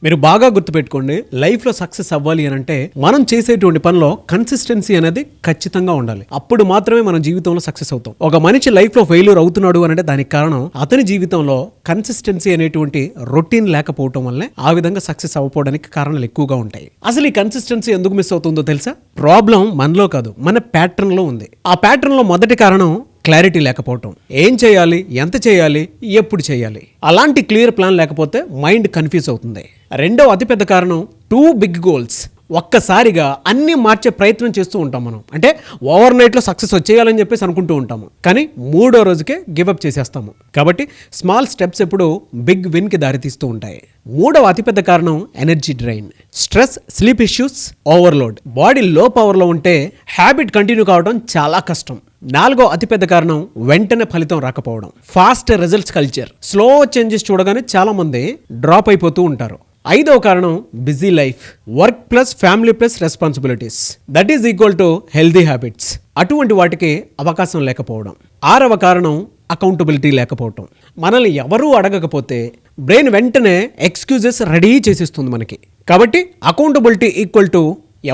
మీరు బాగా గుర్తుపెట్టుకోండి, లైఫ్లో సక్సెస్ అవ్వాలి అని అంటే మనం చేసేటువంటి పనిలో కన్సిస్టెన్సీ అనేది ఖచ్చితంగా ఉండాలి. అప్పుడు మాత్రమే మనం జీవితంలో సక్సెస్ అవుతాం. ఒక మనిషి లైఫ్లో ఫెయిల్యూర్ అవుతున్నాడు అని అంటే దానికి కారణం అతని జీవితంలో కన్సిస్టెన్సీ అనేటువంటి రొటీన్ లేకపోవటం వల్లే ఆ విధంగా సక్సెస్ అవ్వడానికి కారణాలు ఎక్కువగా ఉంటాయి. అసలు ఈ కన్సిస్టెన్సీ ఎందుకు మిస్ అవుతుందో తెలుసా? ప్రాబ్లం మనలో కాదు, మన ప్యాటర్న్ లో ఉంది. ఆ ప్యాటర్న్ లో మొదటి కారణం క్లారిటీ లేకపోవటం. ఏం చేయాలి, ఎంత చేయాలి, ఎప్పుడు చేయాలి, అలాంటి క్లియర్ ప్లాన్ లేకపోతే మైండ్ కన్ఫ్యూజ్ అవుతుంది. రెండవ అతిపెద్ద కారణం టూ బిగ్ గోల్స్. ఒక్కసారిగా అన్ని మార్చే ప్రయత్నం చేస్తూ ఉంటాం మనం. అంటే ఓవర్ నైట్లో సక్సెస్ వచ్చేయాలని చెప్పేసి అనుకుంటూ ఉంటాము, కానీ మూడో రోజుకే గివప్ చేసేస్తాము. కాబట్టి స్మాల్ స్టెప్స్ ఎప్పుడు బిగ్ విన్కి దారితీస్తూ ఉంటాయి. మూడవ అతిపెద్ద కారణం energy drain, stress, sleep issues, overload. Body లో పవర్లో ఉంటే హ్యాబిట్ కంటిన్యూ కావడం చాలా కష్టం. నాలుగో అతిపెద్ద కారణం వెంటనే ఫలితం రాకపోవడం, fast results culture. Slow changes చూడగానే చాలా మంది డ్రాప్ అయిపోతూ ఉంటారు. ఐదవ కారణం busy life, work plus family plus responsibilities, that is equal to healthy habits. అటువంటి వాటికి అవకాశం లేకపోవడం. ఆరవ కారణం అకౌంటబిలిటీ లేకపోవటం. మనల్ని ఎవరూ అడగకపోతే బ్రెయిన్ వెంటనే ఎక్స్క్యూజెస్ రెడీ చేసేస్తుంది మనకి. కాబట్టి అకౌంటబిలిటీ ఈక్వల్ టు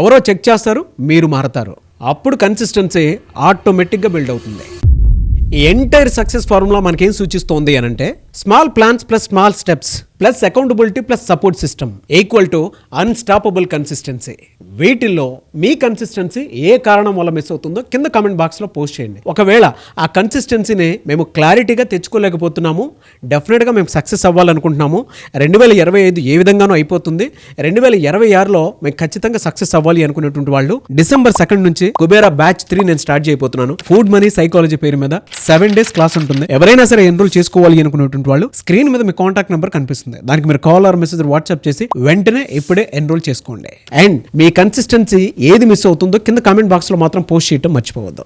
ఎవరో చెక్ చేస్తారు, మీరు మారతారు. అప్పుడు కన్సిస్టెన్సీ ఆటోమేటిక్గా బిల్డ్ అవుతుంది. ఈ ఎంటైర్ సక్సెస్ ఫార్ములా మనకేం సూచిస్తోంది అని అంటే small plans plus small steps plus accountability plus support system equal to unstoppable consistency. వీటిల్లో మీ కన్సిస్టెన్సీ ఏ కారణం వల్ల మిస్ అవుతుందో కింద కామెంట్ బాక్స్లో పోస్ట్ చేయండి. ఒకవేళ ఆ కన్సిస్టెన్సీని మేము క్లారిటీగా తెచ్చుకోలేకపోతున్నాము, డెఫినెట్గా మేము సక్సెస్ అవ్వాలనుకుంటున్నాము, 2025 ఏ విధంగానూ అయిపోతుంది, 2026లో మేము ఖచ్చితంగా సక్సెస్ అవ్వాలి అనుకునేటువంటి వాళ్ళు December 2 నుంచి కుబేరా బ్యాచ్ 3 నేను స్టార్ట్ చేయబోతున్నాను. ఫుడ్ మనీ సైకాలజీ పేరు మీద 7 days క్లాస్ ఉంటుంది. ఎవరైనా సరే ఎన్రోల్ చేసుకోవాలి అనుకునేటువంటి వాళ్ళు స్క్రీన్ మీద మీ కాంటాక్ట్ నెంబర్ కనిపిస్తుంది, దానికి మీరు కాల్ ఆర్ మెసేజ్ వాట్సాప్ చేసి వెంటనే ఇప్పుడే ఎన్రోల్ చేసుకోండి. అండ్ మీ కన్సిస్టెన్సీ ఏది మిస్ అవుతుందో కింద కామెంట్ బాక్స్ లో మాత్రం పోస్ట్ చేయడం మర్చిపోవద్దు.